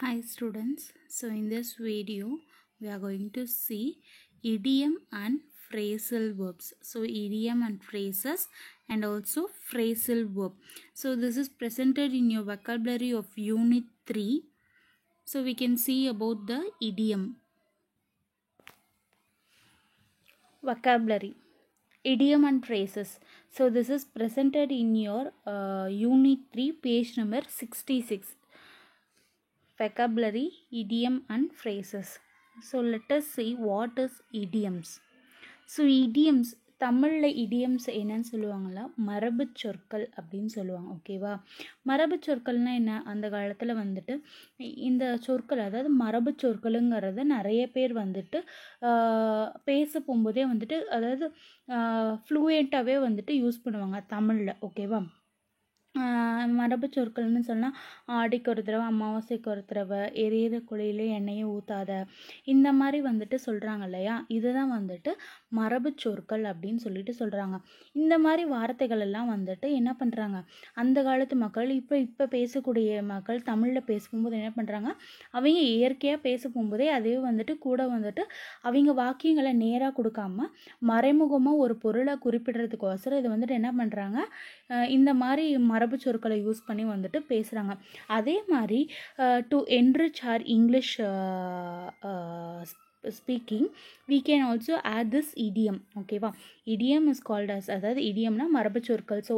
Hi students, so in this video we are going to see idiom and phrasal verbs. So idiom and phrases and also phrasal verb. So this is presented in your vocabulary of unit 3. So we can see about the idiom. Vocabulary. Idiom and phrases. So this is presented in your unit 3 page number 66. Vocabulary, idiom and phrases. So let us see what is idioms. So idioms, தமிழில் idioms என்னன்னு சொல்லுவாங்களா, மரபு சொற்கள் அப்படின்னு சொல்லுவாங்க. ஓகேவா, மரபு சொற்கள்னால் என்ன, அந்த காலத்தில் வந்துட்டு இந்த சொற்கள், அதாவது மரபு சொற்களுங்கிறத நிறைய பேர் வந்துட்டு பேச போகும்போதே வந்துட்டு, அதாவது ஃப்ளூயண்ட்டாகவே வந்துட்டு யூஸ் பண்ணுவாங்க தமிழில். ஓகேவா, மரபு சொற்கள்னு சொன்னால் ஆடிக்கு ஒரு தடவை, அமாவாசைக்கு ஒரு தடவை, எரியிற குழியில் எண்ணெயை ஊற்றாத, இந்த மாதிரி வந்துட்டு சொல்கிறாங்க இல்லையா, இதுதான் வந்துட்டு மரபு சொற்கள் அப்படின்னு சொல்லிட்டு சொல்கிறாங்க. இந்த மாதிரி வார்த்தைகள் எல்லாம் வந்துட்டு என்ன பண்ணுறாங்க, அந்த காலத்து மக்கள் இப்போ பேசக்கூடிய மக்கள் தமிழில் பேசும்போது என்ன பண்ணுறாங்க, அவங்க இயற்கையாக பேச போகும்போதே அதே வந்துட்டு கூட வந்துட்டு அவங்க வாக்கியங்களை நேராக கொடுக்காம மறைமுகமாக ஒரு பொருளை குறிப்பிடுறதுக்கோசரம் இதை வந்துட்டு என்ன பண்ணுறாங்க, இந்த மாதிரி மரபு சொற்களை யூஸ் பண்ணி வந்துட்டு பேசுகிறாங்க. அதே மாதிரி to enrich R English speaking we can also add this idiom. ஓகேவா, idiom is called as, அதாவது idiomனா மரபு சொற்கள். ஸோ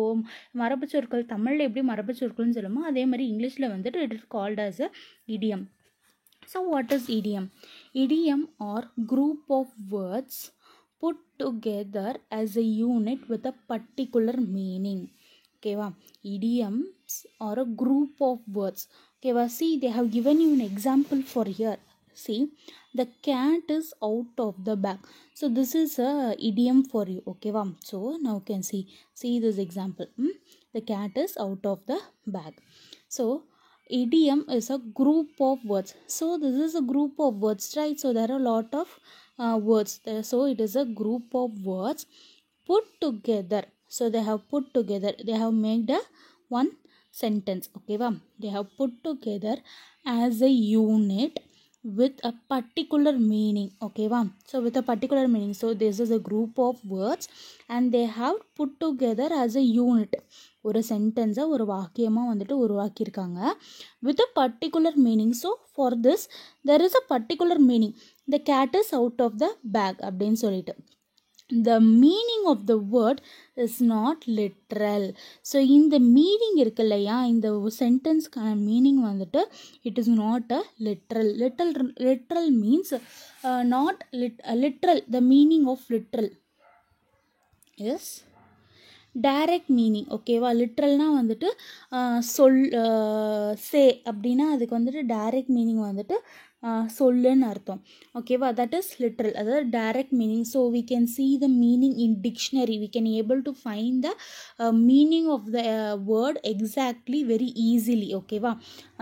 மரபு சொற்கள் தமிழில் எப்படி மரபு சொற்கள்னு சொல்லுமோ அதே மாதிரி இங்கிலீஷில் வந்துட்டு it is called as a idiom. So what is idiom? Idiom are group of words put together as a unit with a particular meaning. Okay, idioms are a group of words. Okay, see, they have given you an example for here. See, the cat is out of the bag. So this is a idiom for you. Okay, so now you can see this example. The cat is out of the bag. So idiom is a group of words. So this is a group of words, right? So there are a lot of words there. So it is a group of words put together. So they have put together, they have made a one sentence. Okay, they have put together as a unit with a particular meaning. Okay, so with a particular meaning. So this is a group of words and they have put together as a unit. ஒரு சென்டென்ஸை ஒரு வாக்கியமாக வந்துட்டு உருவாக்கியிருக்காங்க with a particular meaning. So for this there is a particular meaning. The cat is out of the bag அப்படின்னு சொல்லிட்டு. The meaning of the word is not literal. So இந்த meaning இருக்கு இல்லையா, இந்த சென்டென்ஸ்க்கான மீனிங் வந்துட்டு it is not a literal. Literal means not literal. The meaning of literal is direct meaning. ஓகேவா, லிட்ரல்னால் வந்துட்டு சே அப்படின்னா அதுக்கு வந்துட்டு டைரக்ட் மீனிங் வந்துட்டு சொல்லுன்னு அர்த்தம். ஓகேவா, தட் இஸ் லிட்ரல், அதாவது direct meaning. So we can see the meaning in dictionary. We can able to find the meaning of the word exactly very easily. ஓகேவா,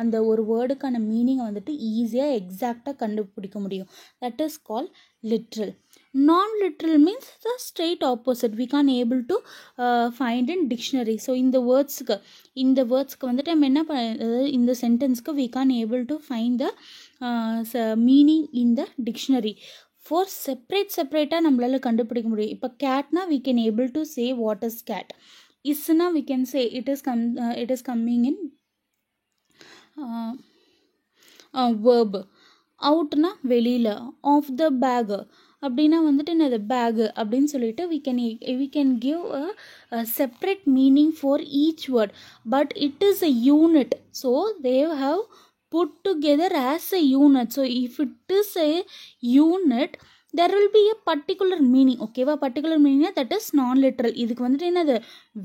அந்த ஒரு வேர்டுக்கான மீனிங்கை வந்துட்டு ஈஸியாக எக்ஸாக்டாக கண்டுபிடிக்க முடியும். That is call literal. Non-literal means the straight opposite. We can't able to find in dictionary. So இந்த வேர்ட்ஸ்க்கு வந்துட்டு நம்ம என்ன இந்த சென்டென்ஸ்க்கு we can't able to find the meaning in the dictionary. For செப்பரேட்டாக நம்மளால கண்டுபிடிக்க முடியும். இப்போ கேட்னா we can able to say what is cat. isனா we can say it is coming in verb. அவுட்னா வெளியில், ஆஃப் த பேக் அப்படின்னா வந்துட்டு என்னது பேகு அப்படின்னு சொல்லிட்டு we can give a separate meaning for each word, but it is a unit. So they have put together as a unit. So if it is a unit there will be a particular meaning. ஓகேவா, particular meaning that is non-literal. இதுக்கு வந்துட்டு என்னது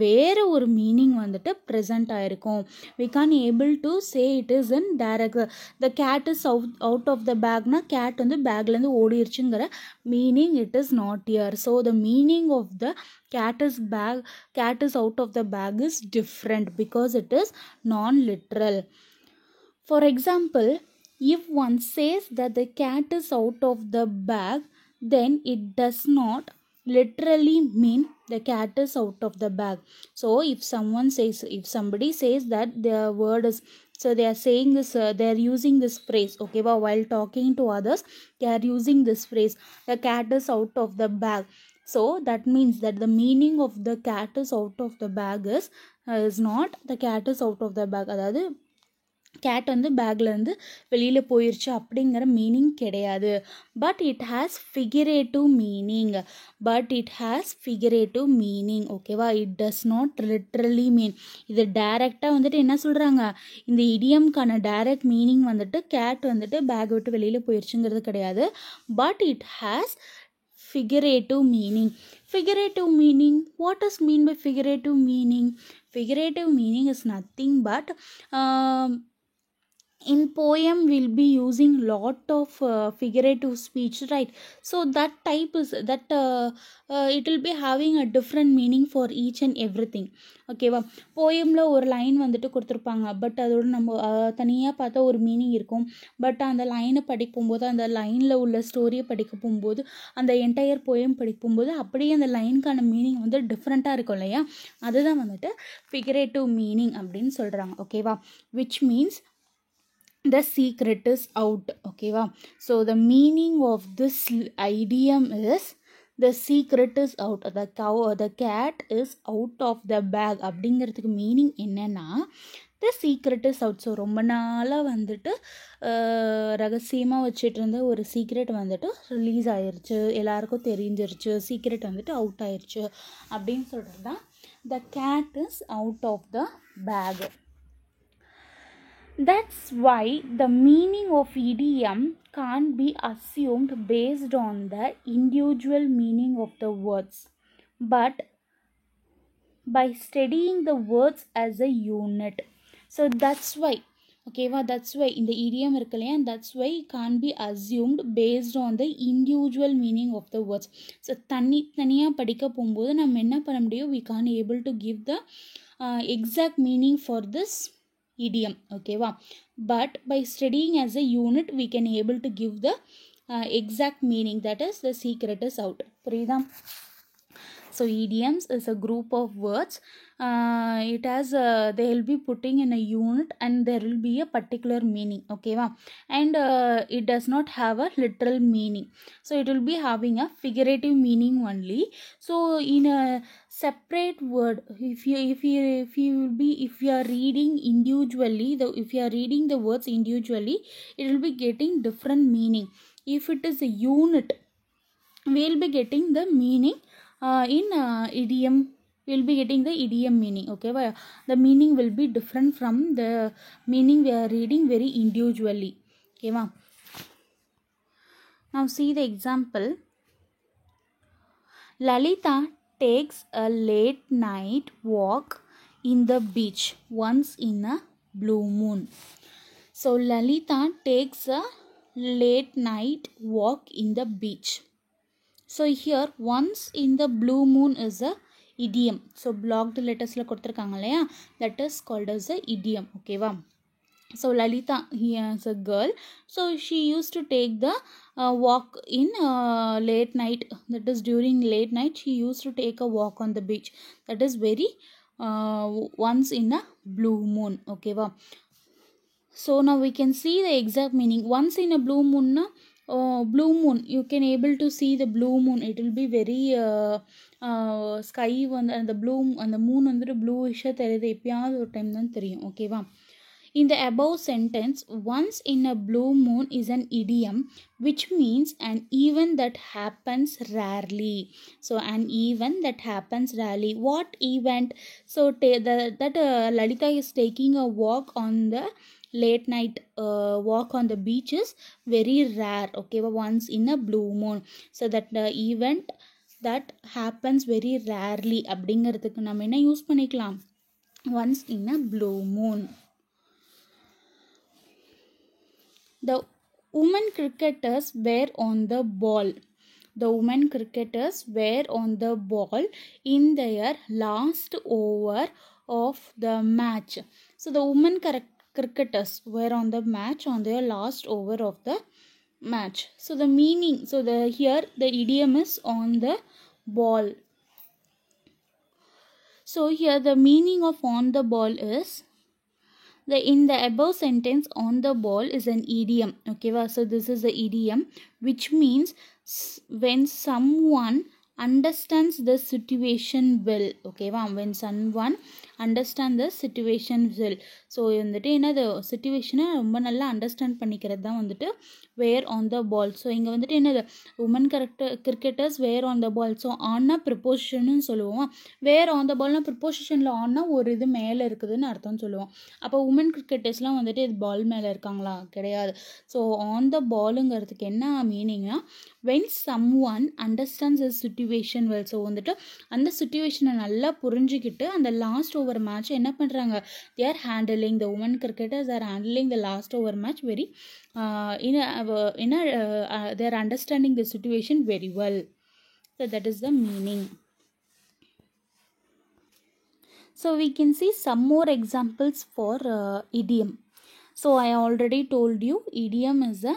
வேறு ஒரு meaning வந்துட்டு present ஆகிருக்கும். we can't able to say it is in direct. the cat is out of the bagனா cat வந்து பேக்லேருந்து ஓடிடுச்சுங்கிற meaning it is not here. so the meaning of the cat is out of the bag is different because it is non-literal. For example, if one says that the cat is out of the bag, then it does not literally mean the cat is out of the bag. So if somebody says that the word is So they are saying this, they are using this phrase, okay, while talking to others, they are using this phrase, the cat is out of the bag. So that means that the meaning of the cat is out of the bag is not the cat is out of the bag. அதாவது gate வந்து பேக்லேருந்து வெளியில் போயிடுச்சு அப்படிங்கிற meaning கிடையாது. But it has figurative meaning. ஓகேவா? It does not literally மீன். இது டைரெக்டாக வந்துட்டு என்ன சொல்கிறாங்க, இந்த இடியம்கான டைரக்ட் மீனிங் வந்துட்டு கேட் வந்துட்டு பேக் விட்டு வெளியில் போயிடுச்சுங்கிறது கிடையாது. But it has figurative meaning. What does mean by figurative meaning? Figurative meaning is nothing but in poem we'll be using lot of figurative speech, right? So that type is that it will be having a different meaning for each and everything. ஓகேவா? போயமில் ஒரு line வந்துட்டு கொடுத்துருப்பாங்க, but அதோட நம்ம தனியாக பார்த்தா ஒரு meaning இருக்கும். பட் அந்த லைனை படிக்கும்போது, அந்த லைனில் உள்ள ஸ்டோரியை படிக்க போகும்போது, அந்த என்டையர் போயம் படிக்கும்போது அப்படியே அந்த லைனுக்கான மீனிங் வந்து டிஃப்ரெண்ட்டாக இருக்கும் இல்லையா? அதுதான் வந்துட்டு ஃபிகரேட்டிவ் மீனிங் அப்படின்னு சொல்கிறாங்க. ஓகேவா? Which means the secret is out. Okay va? So the meaning of this idiom is the secret is out. The cat is out of the bag அப்படிங்கிறதுக்கு மீனிங் என்னன்னா the secret is out. So ரொம்ப நாளாக வந்துட்டு ரகசியமாக வச்சுட்டு இருந்த ஒரு secret வந்துட்டு ரிலீஸ் ஆயிடுச்சு, எல்லாருக்கும் தெரிஞ்சிருச்சு, சீக்ரெட் வந்துட்டு அவுட் ஆயிடுச்சு அப்படின்னு சொல்கிறது தான் the cat is out of the bag. That's why the meaning of idiom can't be assumed based on the individual meaning of the words, but by studying the words as a unit. So that's why, okay va, that's why in the idiom irukkalaya, that's why it can't be assumed based on the individual meaning of the words. So தனியா படிக்க போகும்போது நம்ம என்ன பண்ண முடியும், we can't able to give the exact meaning for this idiom. Okay va? But by studying as a unit we can able to give the exact meaning, that is the secret is out. புரியுதா? So idioms is a group of words. It has they will be putting in a unit and there will be a particular meaning. Okay va? And it does not have a literal meaning, so it will be having a figurative meaning only. So in a separate word, if you are reading individually, if you are reading the words individually, it will be getting different meaning. If it is a unit, we will be getting the meaning in idiom, we will be getting the idiom meaning. Okay, the meaning will be different from the meaning we are reading very individually. Okay va? Now see the example. Lalita takes a late night walk in the beach once in a blue moon. So Lalita takes a late night walk in the beach. So here once in the blue moon is a idiom. So blocked letters la கொடுத்திருக்காங்க இல்லையா, that is called as a idiom. Okay va? So Lalita, he is a girl, so she used to take the walk in late night, that is during late night she used to take a walk on the beach, that is very once in a blue moon. Okay va? So now we can see the exact meaning. Once in a blue moon na, blue moon, you can able to see the blue moon, it will be very sky and the blue and the moon வந்துட்டு bluish தெரியுது, எப்பயாவது ஒரு time தான் தெரியும். ஓகேவா? In the above sentence, once in a blue moon is an idiom which means an event that happens rarely. So an event that happens rarely. What event? So Lalita is taking a walk on the late night walk on the beach is very rare. Okay, once in a blue moon. So that the event that happens very rarely அப்படிங்கிறதுக்கு நம்ம என்ன use பண்ணிக்கலாம், once in a blue moon. The women cricketers were on the ball. The women cricketers were on the ball in their last over of the match. So the women cricketers were on the match on their last over of the match. So the meaning, so here the idiom is on the ball. So here the meaning of on the ball is In the above sentence, on the ball is an idiom. Okay, so this is the idiom, which means when someone understands the situation well. Okay, when someone understand the situation well. So வந்துட்டு என்னது சுச்சுவேஷனை ரொம்ப நல்லா understand பண்ணிக்கிறது தான் வந்துட்டு வேர் on the ball. So இங்கே வந்துட்டு என்னது women cricketers were on the ball. So ஆன்னா ப்ரிப்போசிஷன்னு சொல்லுவோம். வேர் ஆன் த பால்னால் ப்ரிப்போசிஷனில் ஆன்னா ஒரு இது மேலே இருக்குதுன்னு அர்த்தம்னு சொல்லுவோம். அப்போ உமன் கிரிக்கெட்டர்ஸ்லாம் வந்துட்டு இது பால் மேலே இருக்காங்களா? கிடையாது. ஸோ ஆன் த பாலுங்கிறதுக்கு என்ன மீனிங்னா when someone understands the situation well. So வந்துட்டு அந்த சுச்சுவேஷனை நல்லா புரிஞ்சுக்கிட்டு அந்த லாஸ்ட் ஓவர் மேட்ச் என்ன பண்ணுறாங்க, they are handling, the women cricketers are handling the last over match very they are understanding the situation very well. So that is the meaning. So we can see some more examples for idiom. So I already told you idiom is a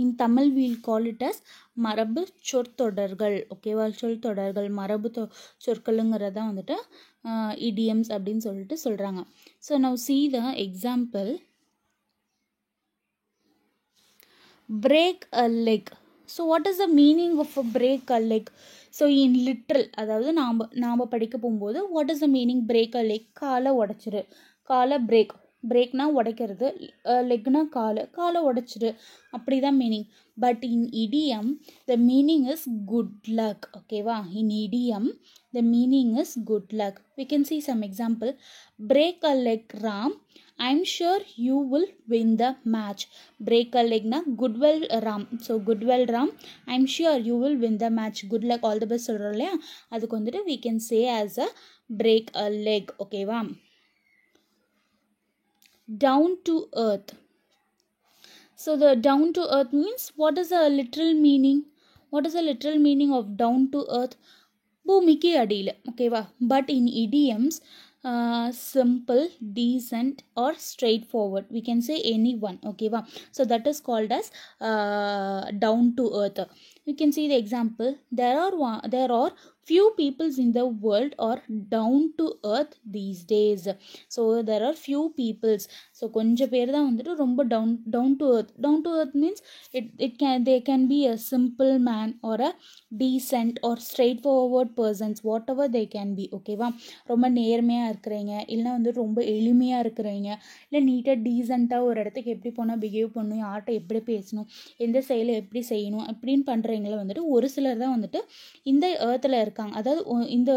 in Tamil we'll call it as மரபு சொற்றொடர்கள். ஓகேவா, சொற்றொடர்கள் மரபு சொற்களுங்கிறத வந்துட்டு idioms அப்படின்னு சொல்லிட்டு சொல்கிறாங்க. So now see the example. break a leg. So what is the meaning of a break a leg? So in literal, அதாவது நாம் படிக்க போகும்போது what is the meaning break a leg? காலை உடைச்சிரு, காலை பிரேக்னா உடைக்கிறது, லெக்னா காலை உடைச்சிரு, அப்படி தான் மீனிங். But in idiom the meaning is good luck. ஓகேவா, in idiom the meaning is good luck. We can see some example. break a leg Ram, I'm sure you will win the match. break a leg na goodwill Ram. so goodwill Ram, I'm sure you will win the match. good luck, all the best சொல்கிறோம் இல்லையா, அதுக்கு வந்துட்டு we can say as a break a leg. ஓகேவா. down to earth. So the down to earth means what is the literal meaning? What is the literal meaning of down to earth? பூமிக்கு அடியில். ஓகேவா. But in idioms simple, decent or straightforward, we can say any one. ஓகேவா. so that is called as down to earth. you can see the example. there are few peoples in the world are down to earth these days. so there are few peoples. so கொஞ்சம் பேர் தான் வந்துட்டு ரொம்ப down to earth. down to earth means they can be a simple man or a decent or straightforward persons, whatever they can be. ஓகேவா. ரொம்ப நேர்மையாக இருக்கிறீங்க, இல்லைனா வந்து ரொம்ப எளிமையாக இருக்கிறீங்க, இல்லை நீட்டாக டீசெண்டாக ஒரு இடத்துக்கு எப்படி போனால் பிஹேவ் பண்ணணும், யார்கிட்ட எப்படி பேசணும், எந்த செயலை எப்படி செய்யணும் அப்படின்னு பண்ணுறவங்கள வந்துட்டு ஒரு சிலர் தான் வந்துட்டு இந்த ஏர்த்தில் இருக்காங்க, அதாவது இந்த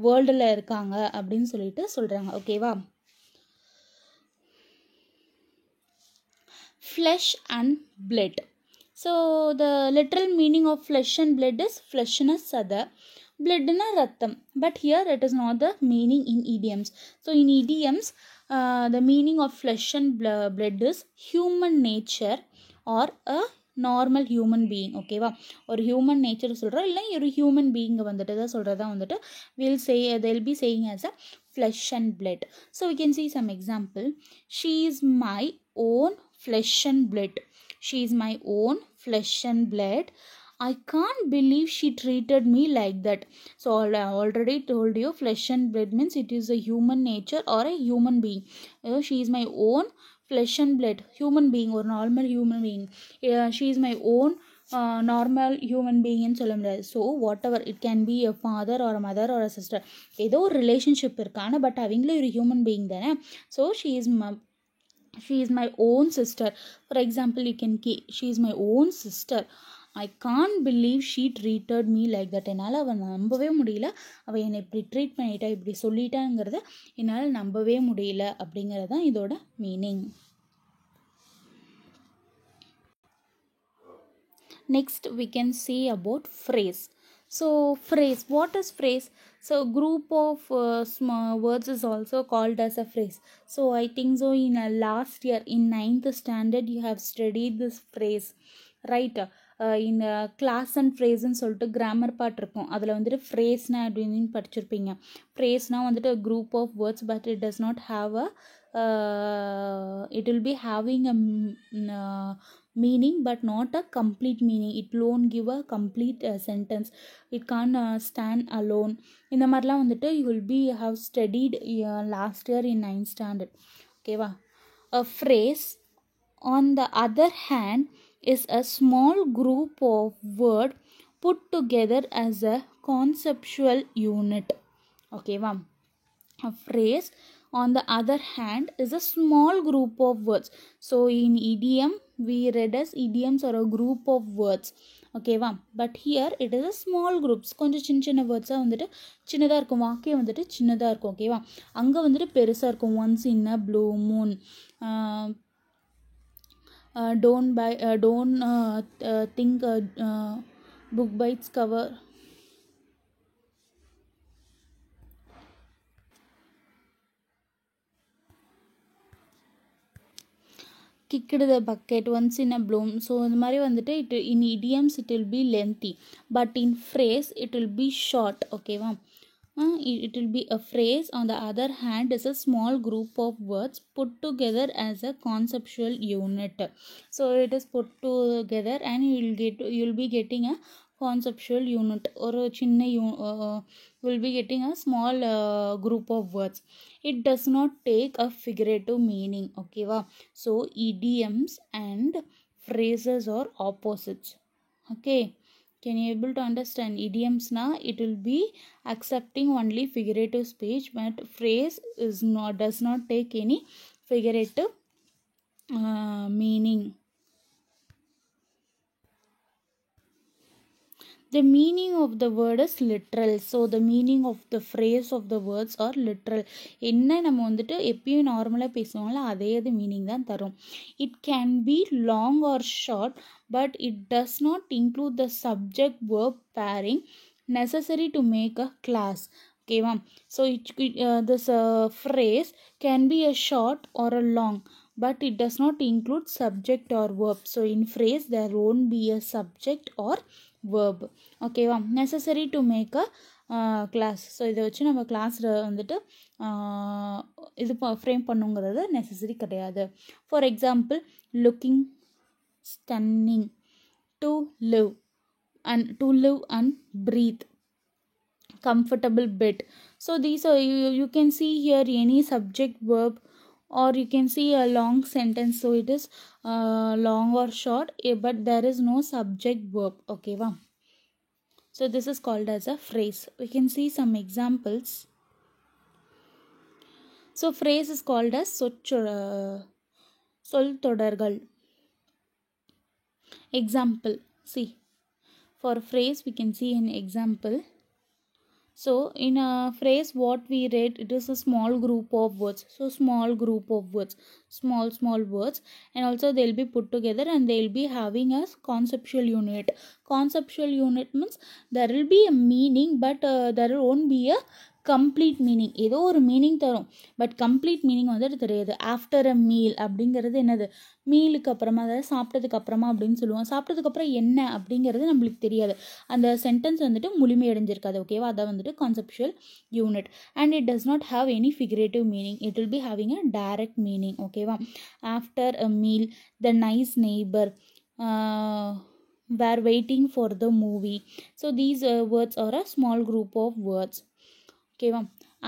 வேர்ல்டில் இருக்காங்க அப்படின்னு சொல்லிட்டு சொல்கிறாங்க. ஓகேவா. flesh and blood. so the literal meaning of flesh and blood is flesh na sada, blood na ratham. but here it is not the meaning in idioms. so in idioms the meaning of flesh and blood is human nature or a normal human being. ஓகேவா. ஒரு human nature சொல்கிறோம், இல்லை ஒரு human பீயிங்கை வந்துட்டு தான் சொல்கிறதா வந்துட்டு they'll be saying as a flesh and blood. so we can see some example. she is my own flesh and blood. she is my own flesh and blood. I can't believe she treated me like that. so I already told you flesh and blood means it is a human nature or a human being. she is my own flesh and blood, human being or normal human being. she is my own normal human being ன்னு சொல்ல முடியாது. So what ever it can B a father or a mother or a sister, ஏதோ ஒரு relationship இருக்கான, but அவங்களே ஒரு human being தானே. So she is my own sister. for example you can key she is my own sister. I can't believe she treated me like that. என்னால் அவள் நம்பவே முடியல, அவள் என்னை இப்படி ட்ரீட் பண்ணிட்டா, இப்படி சொல்லிட்டாங்கிறத என்னால் நம்பவே முடியல அப்படிங்கிறது தான் இதோட meaning. next we can see about phrase. so phrase, what is phrase? so group of small words is also called as a phrase. so I think so in last year in 9th standard you have studied this phrase, right? இந்த class and ஃப்ரேஸ்ன்னு சொல்லிட்டு grammar part இருக்கும், அதில் வந்துட்டு ஃப்ரேஸ்னா அப்படின்னு படிச்சிருப்பீங்க. ஃப்ரேஸ்னால் வந்துட்டு group of words, but it does not have a it will be having a meaning but not a complete meaning. It won't give a complete sentence. It can't stand alone. இந்த மாதிரிலாம் வந்துட்டு you will be have studied last year in 9th standard. ஓகேவா? A phrase on the other hand is a small group of words put together as a conceptual unit. ஓகேவா? A phrase on the other hand is a small group of words. So in idiom we read as idioms are a group of words. ஓகேவா? But here it is a small groups. கொஞ்சம் சின்ன சின்ன வேர்ட்ஸாக வந்துட்டு சின்னதாக இருக்கும், வாக்கியம் வந்துட்டு சின்னதாக இருக்கும். ஓகேவா? அங்கே வந்துட்டு பெருசாக இருக்கும். Once in a blue Moon, don't think book bites cover. Kicked the bucket once in a bloom. So இந்த மாதிரி வந்துட்டு in idioms it will be lengthy, but in phrase it will be short. ஓகேவா? It will be a phrase on the other hand is a small group of words put together as a conceptual unit. So it is put together and you will be getting a conceptual unit or a chinna will be getting a small group of words. It does not take a figurative meaning. Okay va? So idioms and phrases are opposites. Okay, can you able to understand? Idioms na it will be accepting only figurative speech, but phrase is not, does not take any figurative meaning. The meaning of the word is literal. So the meaning of the phrase of the words are literal. என்ன நம்ம வந்துட்டு எப்பயும் நார்மலாக பேசுவோம்ல அதே இது meaning தான் தரும். It can be long or short, but it does not include the subject verb pairing necessary to make a class. Okay, ma'am. So this phrase can be a short or a long, but it does not include subject or verb. So in phrase there won't be a subject or verb. ஓகேவா? Necessary to make a clause. ஸோ இதை வச்சு நம்ம கிளாஸில் வந்துட்டு இது frame பண்ணுங்கிறது necessary கிடையாது. For example looking stunning, to live and breathe, comfortable bed. So these are you can see here any subject verb, or you can see a long sentence. So it is long or short, but there is no subject verb. Okay va? So this is called as a phrase. We can see some examples. So phrase is called as சொல் தொடர்கள். Example, see, for phrase we can see an example. So in a phrase what we read, it is a small group of words. So small group of words, small words, and also they'll be put together and they'll be having a conceptual unit. Conceptual unit means there will be a meaning, but there won't be a complete meaning. ஏதோ ஒரு meaning தரும், but complete meaning வந்துட்டு தெரியாது. After a meal அப்படிங்கிறது என்னது? மீலுக்கு அப்புறமா, அதாவது சாப்பிட்டதுக்கு அப்புறமா அப்படின்னு சொல்லுவோம். சாப்பிட்டதுக்கு அப்புறம் என்ன அப்படிங்கிறது நம்மளுக்கு தெரியாது. அந்த சென்டென்ஸ் வந்துட்டு முழுமையடைஞ்சிருக்காது. ஓகேவா? அதை வந்துட்டு conceptual unit. And it does not have any figurative meaning. It will be having a direct meaning. ஓகேவா? After a meal, the nice neighbour, were waiting for the movie. So these words are a small group of words. Okay,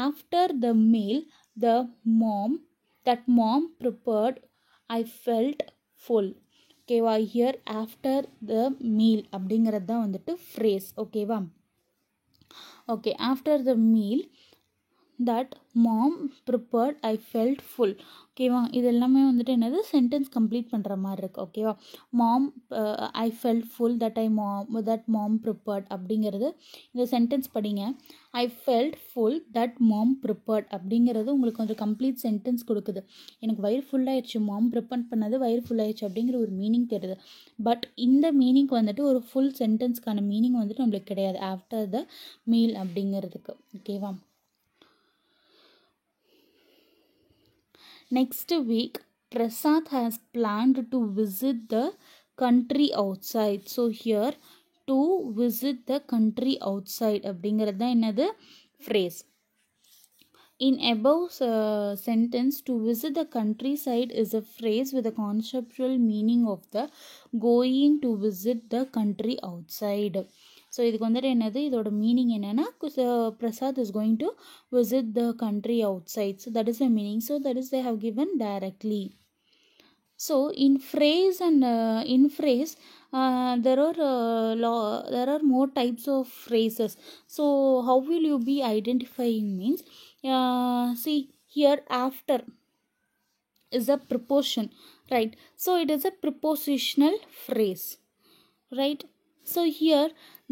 after the meal, that mom prepared, I felt full. Okay, here after the meal அப்படிங்கிறது தான் வந்துட்டு phrase. ஓகேவா? Okay, after the meal, that mom prepared, I felt full. ஓகேவா? இது எல்லாமே வந்துட்டு என்னது? Sentence complete பண்ணுற மாதிரி இருக்குது. ஓகேவா? Mom, I felt full, that mom prepared அப்படிங்கிறது இந்த சென்டென்ஸ் படிங்க. I felt full, that mom prepared அப்படிங்கிறது உங்களுக்கு கொஞ்சம் கம்ப்ளீட் சென்டென்ஸ் கொடுக்குது. எனக்கு வயிறு ஃபுல்லாகிடுச்சு, மாம் ப்ரிப்பேர் பண்ணது வயிறு ஃபுல்லாகிடுச்சு அப்படிங்கிற ஒரு மீனிங் தெரியுது. பட் இந்த மீனிங்க்கு வந்துட்டு ஒரு ஃபுல் சென்டென்ஸ்க்கான மீனிங் வந்துட்டு நம்மளுக்கு கிடையாது ஆஃப்டர் த மீல் அப்படிங்கிறதுக்கு. ஓகேவா? Next week, Prasad has planned to visit the country outside. So here, to visit the country outside அப்படிங்கிறது தான் என்னது? phrase. In above sentence, to visit the countryside is a phrase with a conceptual meaning of the going to visit the country outside. ஸோ இதுக்கு வந்துட்டு என்னது, இதோட மீனிங் என்னென்னா Prasad is going to visit the country outside. So that is the meaning. So that is they have given directly. So in phrase and in phrase there are more types of phrases. So how will you be identifying means, see here after is a preposition, right? So it is a prepositional phrase, right? So here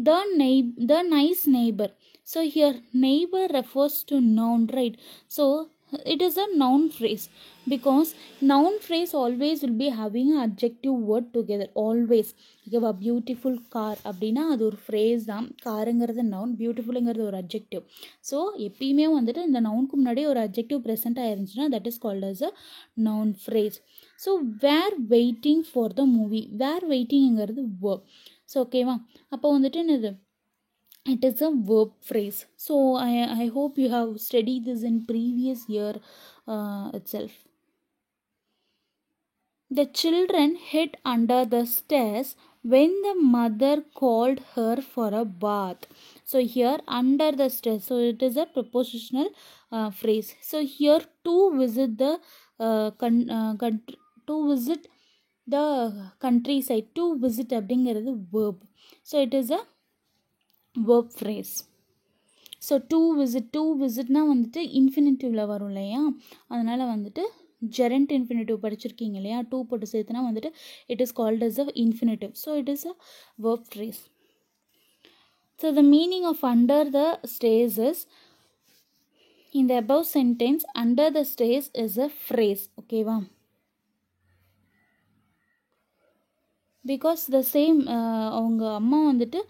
the nice neighbor. So here neighbor refers to noun, right? So it is a noun phrase because noun phrase always will be having an adjective word together always. ஓகேவா, beautiful car அப்படின்னா அது ஒரு phrase தான். காருங்கிறது noun, பியூட்டிஃபுல்லுங்கிறது ஒரு adjective. So எப்பயுமே வந்துட்டு இந்த நவுனுக்கு முன்னாடியே ஒரு அட்ஜெக்டிவ் ப்ரெசென்ட் ஆயிருந்துச்சுன்னா that is called as a noun phrase. So were waiting for the movie, were வெயிட்டிங்கிறது வேர்ப். ஸோ ஓகேவா, அப்போ வந்துட்டு என்னது, it is a verb phrase. So I hope you have studied this in previous year itself. The children hid under the stairs when the mother called her for a bath. So here under the stairs, so it is a prepositional phrase. So here to visit the to visit the countryside, to visit அப்படிங்கிறது verb. So it is a verb phrase. So to visitனா வந்துட்டு இன்ஃபினிட்டிவில் வரும் இல்லையா, அதனால் வந்துட்டு gerund infinitive படிச்சிருக்கீங்க இல்லையா, two போட்டு சேர்த்துனா வந்துட்டு it is called as a infinitive. So it is a verb phrase. So the meaning of under the stairs is, in the above sentence under the stairs is a phrase. ஓகேவா, because the same அவங்க அம்மா வந்துட்டு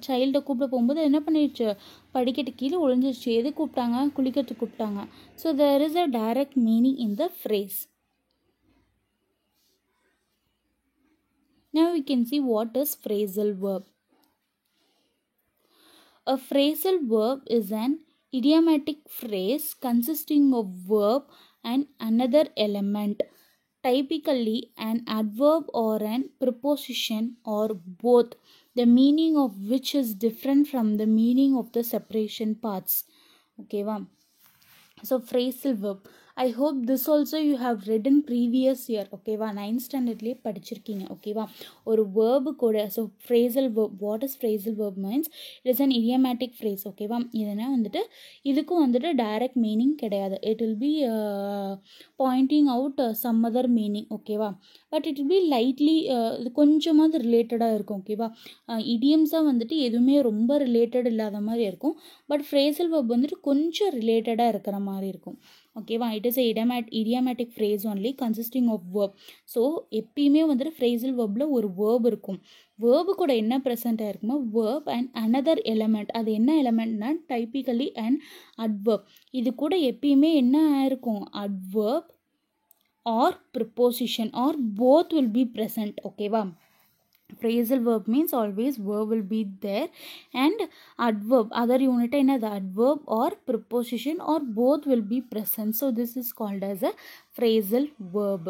சைல்டை கூப்பிட போகும்போது என்ன பண்ணிடுச்சு, படிக்கட்டு கீழே ஒளிஞ்சிருச்சு. எது கூப்பிட்டாங்க, குளிக்கிறதுக்கு கூப்பிட்டாங்க. So there is a direct meaning in the phrase. Now we can see what is phrasal verb. A phrasal verb is an idiomatic phrase consisting of verb and another element, typically an adverb or an preposition or both, the meaning of which is different from the meaning of the separation parts. Okay va. So phrasal verb, I hope this also you have read in previous year. ஓகேவா, 9th ஸ்டாண்டர்ட்லேயே படிச்சிருக்கீங்க. ஓகேவா, ஒரு verb கூட. So phrasal verb, what is phrasal verb means, it is an idiomatic phrase. ஓகேவா, இதனால் வந்துட்டு இதுக்கும் வந்துட்டு டைரக்ட் மீனிங் கிடையாது. It will be pointing out some other meaning. ஓகேவா, but it will be lightly இது கொஞ்சமாவது ரிலேட்டடாக இருக்கும். ஓகேவா, இடியம்ஸாக வந்துட்டு எதுவுமே ரொம்ப ரிலேட்டட் இல்லாத மாதிரி இருக்கும். பட் phrasal verb வந்துட்டு கொஞ்சம் ரிலேட்டடாக இருக்கிற மாதிரி இருக்கும். ஓகேவா, it is idiomatic phrase only consisting of verb. So எப்பயுமே வந்துட்டு phrasal verbல ஒரு verb இருக்கும். verb கூட என்ன present ஆகிருக்குமோ verb and another element. அது என்ன எலமெண்ட்னா typically an adverb. இது கூட எப்பயுமே என்ன ஆயிருக்கும், adverb or preposition or both will be present. ஓகேவா, phrasal verb means always verb will be there and adverb, other unit என்னது, adverb or preposition or both will be present. So this is called as a phrasal verb.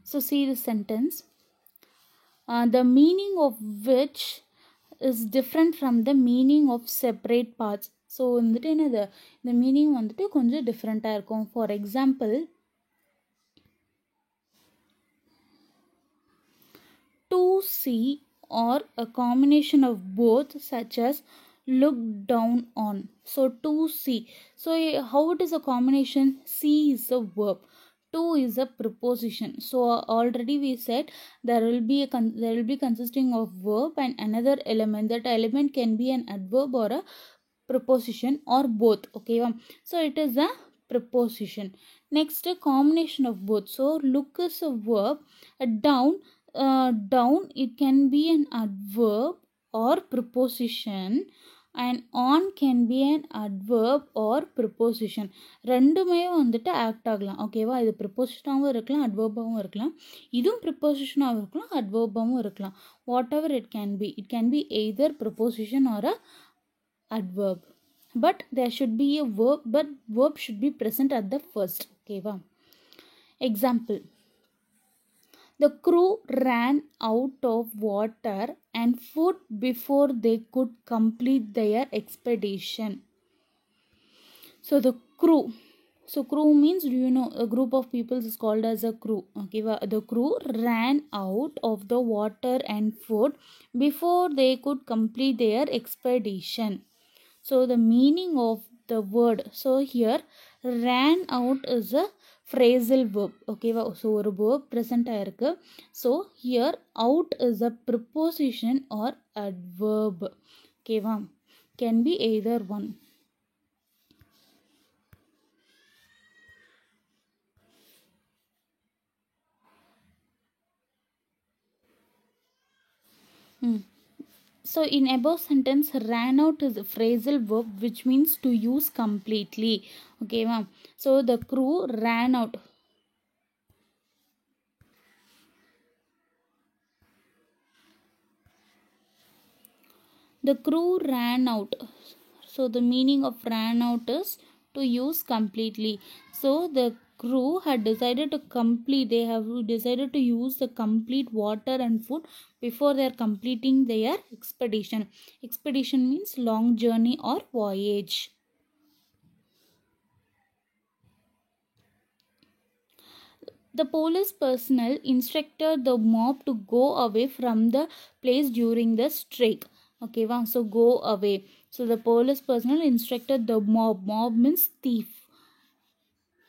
So see the sentence, the meaning of which is different from the meaning of separate parts. So வந்துட்டு என்னது, இந்த meaning வந்துட்டு கொஞ்சம் டிஃப்ரெண்ட்டாக இருக்கும். For example, to see or a combination of both such as look down on. So to see, so how it is a combination, see is a verb, to is a preposition. So already we said there will be consisting of verb and another element. That element can be an adverb or a preposition or both. Okay, so it is a preposition. Next, a combination of both. So look is a verb, down, it can be an adverb or preposition and on can be an adverb or preposition. ரெண்டுமே வந்துட்டு act ஆகலாம். ஓகேவா, இது ப்ரிப்போசிஷனாகவும் இருக்கலாம், அட்வர்பாகவும் இருக்கலாம். இதுவும் ப்ரிப்போசிஷனாகவும் இருக்கலாம், அட்வர்பாகவும் இருக்கலாம். Whatever it can be either preposition or a adverb. But there should be a verb, but verb should be present at the first. Okay, wow. Example. The crew ran out of water and food before they could complete their expedition. So the crew. So crew means, do you know, a group of people is called as a crew. Okay, the crew ran out of the water and food before they could complete their expedition. So the meaning of the word, so here ran out is a phrasal verb. Okay, so ஒரு verb present ஆயிருக்கு. So here out is a preposition or adverb. Okay, can be either one. So in above sentence, ran out is a phrasal verb which means to use completely. Okay, ma'am. So the crew ran out. The crew ran out. So the meaning of ran out is to use completely. So the crew had decided to complete, they have decided to use the complete water and food before they are completing their expedition. Expedition means long journey or voyage. The police personnel instructed the mob to go away from the place during the strike. Okay, wow. So go away. So the police personnel instructed the mob. Mob means thief.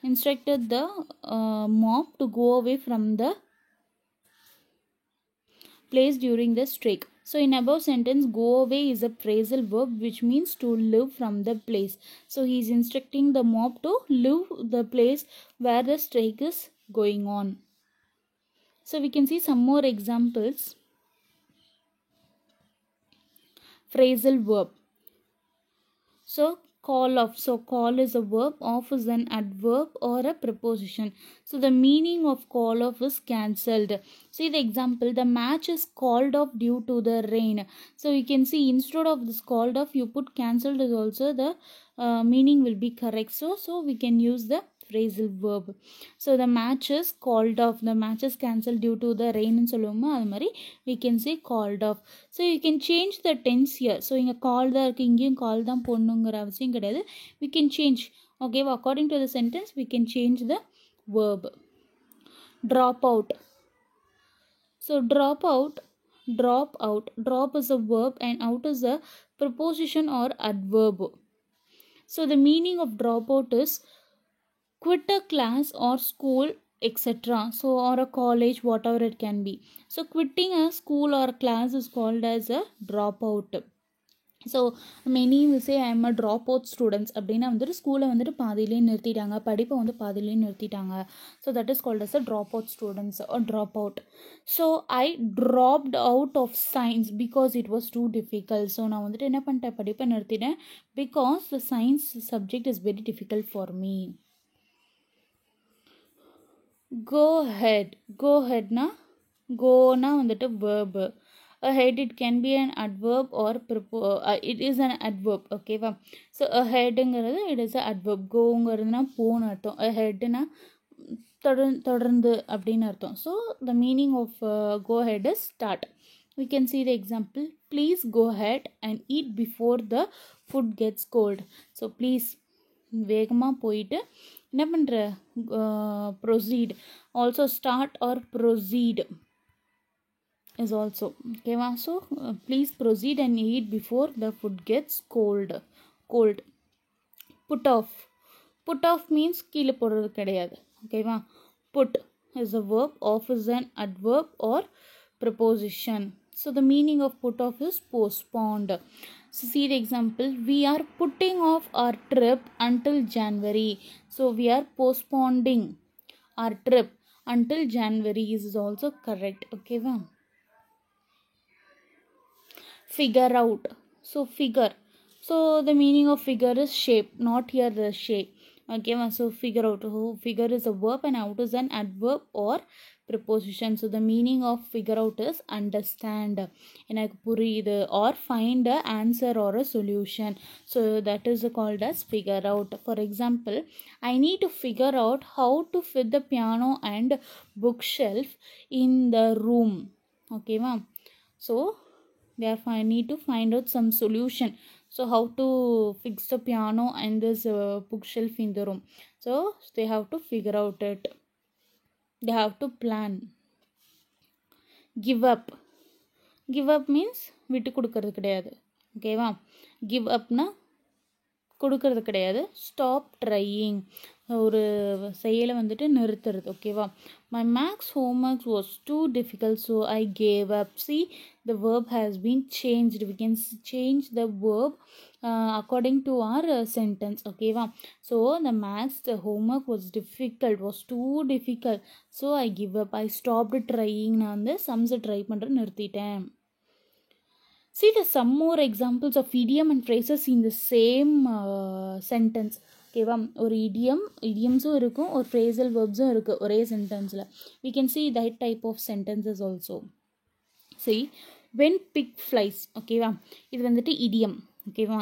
Instructed the mob to go away from the place during the strike. So in above sentence, go away is a phrasal verb which means to leave from the place. So he is instructing the mob to leave the place where the strike is going on. So we can see some more examples. Phrasal verb. So call off. So call is a verb, off is an adverb or a preposition. So the meaning of call off is cancelled. See the example, the match is called off due to the rain. So you can see instead of this called off, you put cancelled is also the meaning will be correct. So we can use the phrasal verb. So the match is called off. The match is cancelled due to the rain and soloma. We can say called off. So you can change the tense here. So inga call da irukku, ingeyum call dhaan ponnungra avasiyam kedaiyadhu. We can change. Okay, according to the sentence, we can change the verb. Drop out. So drop out. Drop is a verb and out is a preposition or adverb. So the meaning of drop out is quit a class or school, etc. So or a college, whatever it can be. So quitting a school or class is called as a dropout. So many will say I am a drop out students அப்படின்னா வந்துட்டு ஸ்கூலை வந்துட்டு பாதியிலே நிறுத்திட்டாங்க, படிப்பை வந்து பாதியிலே நிறுத்திட்டாங்க. So that is called as a drop out students are drop out. So I dropped out of science because it was too difficult. ஸோ நான் வந்துட்டு என்ன பண்ணிட்டேன், படிப்பை நிறுத்திட்டேன் because the science subject is very difficult for me. Go ahead. Go aheadனா கோனா வந்துட்டு verb. Ahead it can be an adverb or it is an adverb. Okay va. So aheadங்கிறது it is a adverb. goங்கிறதுனா போன அர்த்தம், aheadனா தொடர்ந்து அப்படின்னு அர்த்தம். So the meaning of go ahead is start. We can see the example. Please go ahead and eat before the food gets cold. So please வேகமாக போயிட்டு என்ன பண்ணுற, proceed. Also start or proceed is also okay. So please proceed and eat before the food gets cold. Put off means கீழே போடுறது கிடையாது. ஓகேவா. put is a verb, off is an adverb or preposition. So the meaning of put off is postponed. So see the example, we are putting off our trip until January. So we are postponing our trip until January is also correct. Okay va. Figure out. So figure. So the meaning of figure is shape, not here the shape. Okay, so figure out. So figure is a verb and out is an adverb or preposition. So the meaning of figure out is understand, எனக்கு புரியுது, or find a answer or a solution. So that is called as figure out. For example, I need to figure out how to fit the piano and bookshelf in the room. Okay, ma'am. So therefore I need to find out some solution. So how to fix the piano and this bookshelf in the room. So they have to figure out it. They have to plan. Give up. Give up means விட்டு கொடுக்கறது கிடையாது. ஓகேவா? Give upனா கொடுக்கறது கிடையாது. Stop drying, ஒரு செயலை வந்துட்டு நிறுத்துறது. ஓகேவா? My maths homework was too difficult so I gave up. See, the verb has been changed. We can change the verb according to our sentence. ஓகேவா? So the maths, the homework was difficult, was too difficult, so I give up. I stopped trying. நான் வந்து சம்ஸை try பண்ணுற நிறுத்திட்டேன். See the some more examples of idiom and phrases in the same sentence. ஓகேவா? ஒரு idioms-உம் இருக்கும், ஒரு phrasal verbs-உம் இருக்குது ஒரே சென்டென்ஸில். We can see that type of sentences also. See, when pig flies. ஓகேவா? இது வந்துட்டு idiom. ஓகேவா?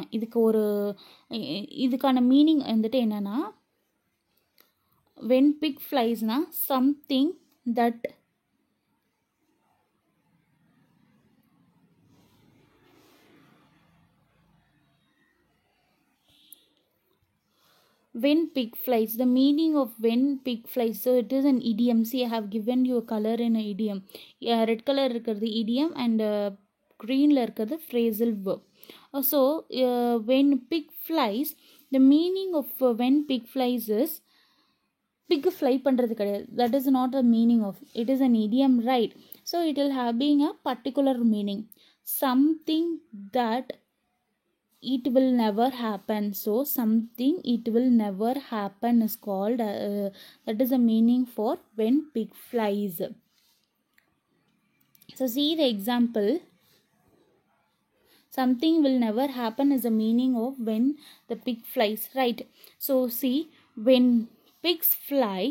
இதுக்கான மீனிங் வந்துட்டு என்னன்னா, when pig fliesனா something that when pig flies, the meaning of when pig flies. So it is an idiom. See, I have given you a color in an idiom. Red color இருக்கிறது idiom and greenல இருக்கிறது phrasal verb. So when pig flies, the meaning of when pig flies is pig fly பண்ணுறது கிடையாது. That is not the meaning of it. Is an idiom, right? So it will have being a particular meaning, something that it will never happen. So something it will never happen is called that is a meaning for when pig flies. So see the example. Something will never happen is a meaning of when the pig flies, right? So see, when pigs fly,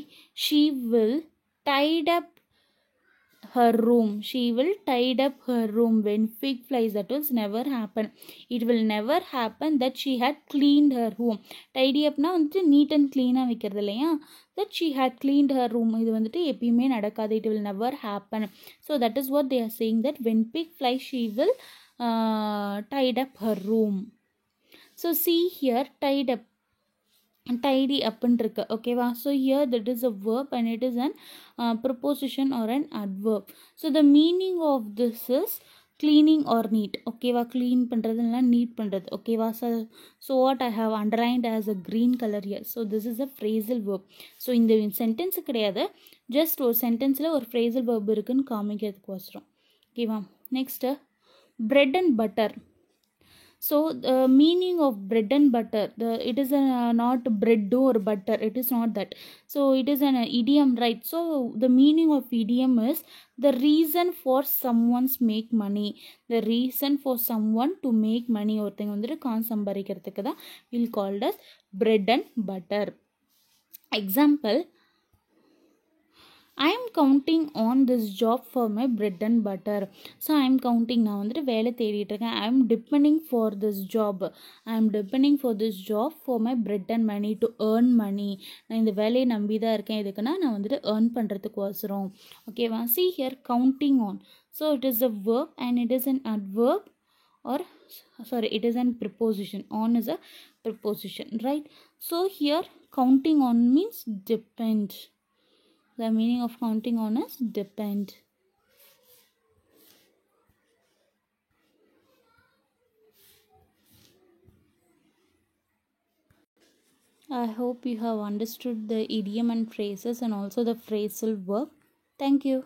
she will tied up her room. She will tied up her room. When pig flies, that will never happen. It will never happen that she had cleaned her room. Tidy up na வந்துட்டு neat and clean வைக்கிறது இல்லையா? That she had cleaned her room. இது வந்துட்டு எப்பயுமே நடக்காது. It will never happen. So that is what they are saying, that when pig flies, she will tied up her room. So see here, tied up, tidy up and இருக்கு. ஓகேவா? So here that is a verb and it is an preposition or an adverb. So the meaning of this is cleaning or neat. ஓகேவா? clean பண்ணுறதுனா neat பண்ணுறது. ஓகேவா? So what I have underlined as a green color here. So this is a phrasal verb. So இந்த sentence கிடையாது, just ஒரு sentenceல ஒரு phrasal verb இருக்குன்னு காமிக்கிறதுக்கு வச்சுரும். ஓகேவா? next, bread and butter. So the meaning of bread and butter, it is not bread or butter, it is not that. So it is an idiom, right? So the meaning of idiom is the reason for someone's make money. The reason for someone to make money. ஒருத்தங்க வந்துட்டு காசு சம்பாதிக்கிறதுக்கு தான் will called as bread and butter. Example, I am counting on this job for my bread and butter. So I am counting, நான் வந்துட்டு வேலை தேடிட்டு இருக்கேன். I am depending for this job. I am depending for this job for my bread and money, to earn money. நான் இந்த வேலையை நம்பி தான் இருக்கேன். இதுக்குன்னா நான் வந்துட்டு earn பண்ணுறதுக்கு வசரம். ஓகேவா? See here, counting on. So it is a verb and it is an adverb, or sorry, it is an preposition. On is a preposition, right? So here counting on means depend. The meaning of counting on is depend. I hope you have understood the idiom and phrases and also the phrasal verb. Thank you.